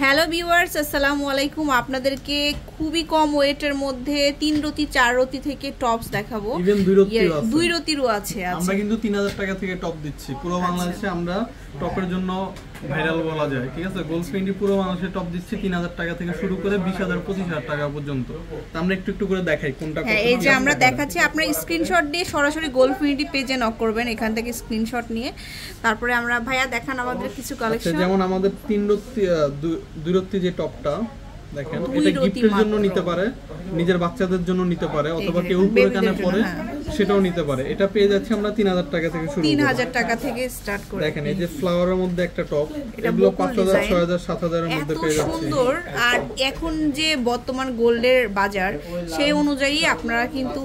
Hello viewers, আসসালামু আলাইকুম। আপনাদেরকে খুবই কম ওয়েটের মধ্যে 3 রতি 4 রতি থেকে টপস দেখাবো। ইভেন 2 রতিরও আছে। আমরা কিন্তু 3000 টাকা থেকে টপ দিচ্ছি পুরো বাংলাদেশে। আমরা টপের জন্য ভাইরাল বলা যায়, ঠিক আছে। গোল্ড ফিনিটি পুরো বাংলাদেশে টপ দিচ্ছি 3000 টাকা থেকে শুরু করে 20000 25000 টাকা পর্যন্ত। তো আমরা একটু একটু করে দেখাই কোনটা। হ্যাঁ, এই যে আমরা দেখাচ্ছি, আপনারা স্ক্রিনশট দিয়ে সরাসরি গোল্ড ফিনিটি পেজে নক করবেন, এখান থেকে স্ক্রিনশট নিয়ে। তারপরে আমরা ভাইয়া দেখান আমাদের কিছু কালেকশন। যেমন আমাদের 3 রতি 2 রতি যে টপটা দেখেন, এটা গিফটের জন্য নিতে পারে, নিজের বাচ্চাদের জন্য নিতে পারে, অথবা কেউ পরে কানে পরে সেটাও নিতে পারে। এটা পেয়ে যাচ্ছে আমরা 3000 টাকা থেকে শুরু, 3000 টাকা থেকে স্টার্ট করে। দেখেন এই যে ফ্লাওয়ারের মধ্যে একটা টপ, এগুলো 5000 6000 7000 এর মধ্যে পেয়ে যাচ্ছে। সুন্দর। আর এখন যে বর্তমান গোল্ডের বাজার, সেই অনুযায়ী আপনারা কিন্তু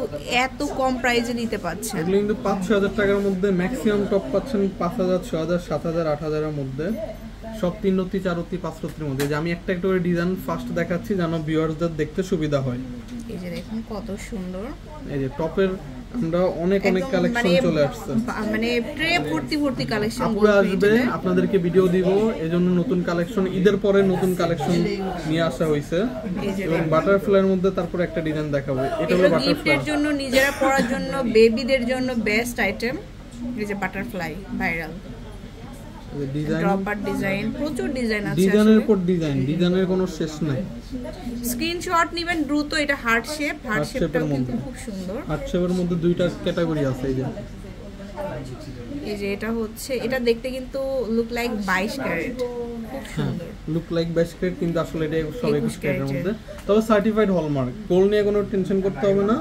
এত কম প্রাইসে নিতে পাচ্ছেন। এগুলো কিন্তু 5-6000 টাকার মধ্যে ম্যাক্সিমাম টপ পাচ্ছেন 5000 6000 7000 8000 এর মধ্যে, সব 3 রতি 4 রতি 5 রতির মধ্যে। যে আমি একটা একটা করে ডিজাইন ফার্স্ট দেখাচ্ছি যেন ভিউয়ারদের দেখতে সুবিধা হয়। এই যে দেখুন কত সুন্দর। এই যে টপের আমরা অনেক কালেকশন চলে আসছে, মানে ট্রে ভর্তি কালেকশন আপুরা আসবে, আপনাদেরকে ভিডিও দিব। এজন্য নতুন কালেকশন, ঈদের পরে নতুন কালেকশন নিয়ে আসা হয়েছে। এবং বাটারফ্লাইয়ের মধ্যে তারপর একটা ডিজাইন দেখাবো। এটা হলো বাটারফ্লাই, গিফটের জন্য, নিজেরা পরার জন্য, বেবিদের জন্য বেস্ট আইটেম। এই যে butterfly viral design, dropper design, প্রচুর ডিজাইন আছে। ডিজাইনের পর ডিজাইন, ডিজাইনের কোনো শেষ নাই। স্ক্রিনশট নেবেন দ্রুত। এটা হার্ট শেপ, হার্ট শেপটাও কিন্তু খুব সুন্দর। হার্ট শেপের মধ্যে দুইটা ক্যাটাগরি আছে। এই যে এটা হচ্ছে, এটা দেখতে কিন্তু লুক লাইক 22 ক্যারেট, খুব সুন্দর। লুক লাইক 22 ক্যারেট, কিন্তু আসলে এটা সব 21 ক্যারেটের মধ্যে। তবে সার্টিফাইড হলমার্ক, গোল্ড নিয়ে কোনো টেনশন করতে হবে না।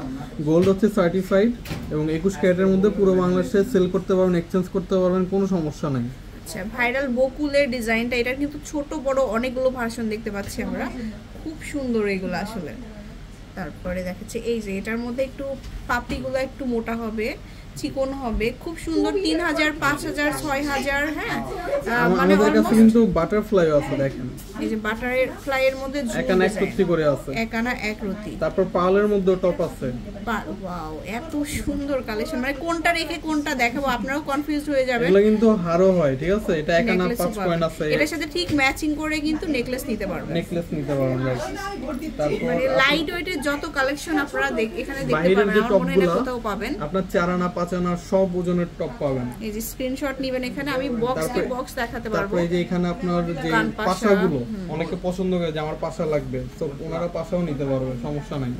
গোল্ড হচ্ছে সার্টিফাইড এবং 21 ক্যারেটের মধ্যে পুরো বাংলাদেশে সেল করতে পারবেন, এক্সচেঞ্জ করতে পারবেন, কোনো সমস্যা নাই। আচ্ছা, ভাইরাল বকুলের ডিজাইনটা, এটা কিন্তু ছোট বড় অনেকগুলো ভার্সন দেখতে পাচ্ছি আমরা, খুব সুন্দর এগুলো আসলে। তারপরে দেখাচ্ছে এই যে এটার মধ্যে একটু পাপড়িগুলো একটু মোটা হবে, চিকন হবে, খুব সুন্দর। 3000 5000 6000। হ্যাঁ, মানে আমাদের কাছে কিন্তু বাটারফ্লাই আছে, দেখেন এই যে বাটারফ্লাই এর মধ্যে একানা এক রতি করে আছে, একানা এক রতি। তারপর পার্লের মধ্যে টপ আছে। ওয়াও, এত সুন্দর কালেকশন। মানে কোনটা রেখে কোনটা দেখাবো আপনারাও কনফিউজড হয়ে যাবেন। এগুলো কিন্তু হারও হয়, ঠিক আছে। এটা একানা 5 পয়েন্ট আছে, এটার সাথে ঠিক ম্যাচিং করে কিন্তু নেকলেস নিতে পারবেন, তারপর মানে লাইট ওয়েটের যত কালেকশন আপনারা এখানে দেখতে পাবেন, আমার মনে হয় কোথাও পাবেন। আপনার 4 আনা 5 আনা সব ওজনের টপ পাবেন। এই যে স্ক্রিনশট নেবেন, এখানে আমি বক্স দেখাতে পারবো। তারপর এই যে এখানে আপনার যে পাশাগুলো অনেকে পছন্দ করে যে আমার পাশা লাগবে, তো ওনারা পাশাও নিতে পারবে, সমস্যা নাই।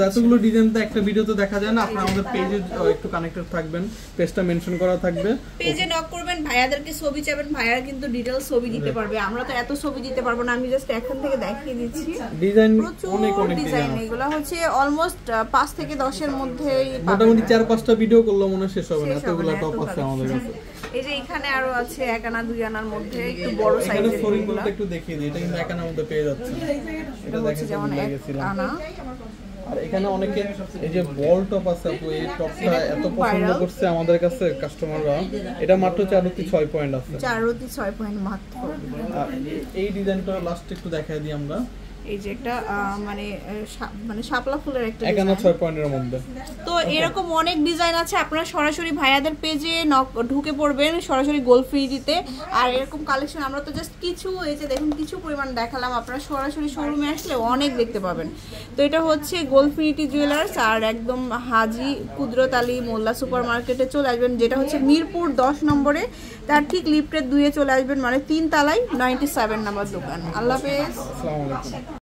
এতগুলো ডিজাইন তো একটা ভিডিওতে দেখা যায় না। আপনারা আমাদের পেজে একটু কানেক্টেড থাকবেন, পেজটা মেনশন করা থাকবে, পেজে নক করবেন, ভাইয়াদেরকে ছবি চাইবেন, ভাইয়ারা কিন্তু ডিটেইলস ছবি দিতে পারবে। আমরা তো এত ছবি দিতে পারবো না, আমি জাস্ট এখন থেকে দেখিয়ে দিচ্ছি। ডিজাইন অনেক ডিজাইন, এগুলো হচ্ছে অলমোস্ট 5 থেকে 10 এর মধ্যে, মোটামুটি 4-5টা ভিডিও করলে মনে শেষ হবে না, এতগুলো টপ আছে আমাদের কাছে। এই যে এখানে আরো আছে 1 আনা 2 আনার মধ্যে একটু বড় সাইজের, ফরিনগুলো একটু দেখিয়ে দিই। এটা কিন্তু 1 আনার মধ্যে পেয়ে যাচ্ছে, এটা হচ্ছে যেমন 1 আনা। আর এখানে অনেকে এই যে বল টপ আছে, আপু এই টপটা এত পছন্দ করছে আমাদের কাছে কাস্টমাররা। এটা মাত্র 4 রতি 6 পয়েন্ট আছে, 4 রতি 6 পয়েন্ট মাত্র। আর এই ডিজাইনটা লাস্ট একটু দেখাই দিই আমরা। এই যে একটা মানে শাপলা ফুলের একটা ডিজাইন 6 পয়েন্টের মধ্যে। তো এরকম অনেক ডিজাইন আছে, আপনারা সরাসরি ভাইয়াদের পেজে ঢুকে পড়বেন, সরাসরি গোল্ড ফিনিটিতে। আর এরকম কালেকশন আমরা তো জাস্ট কিছু, এই যে দেখুন কিছু পরিমাণ দেখালাম, আপনারা সরাসরি শোরুমে আসলে অনেক দেখতে পাবেন। তো এটা হচ্ছে গোল্ড ফিনিটি জুয়েলার্স, আর একদম হাজি কুদরত আলী মোল্লা সুপার মার্কেটে চলে আসবেন, যেটা হচ্ছে মিরপুর 10 নম্বরে, তার ঠিক লিফটের 2-এ চলে আসবেন, মানে 3 তলায় 97 নাম্বার দোকান। আল্লাহ হাফেজ, আসসালামু আলাইকুম।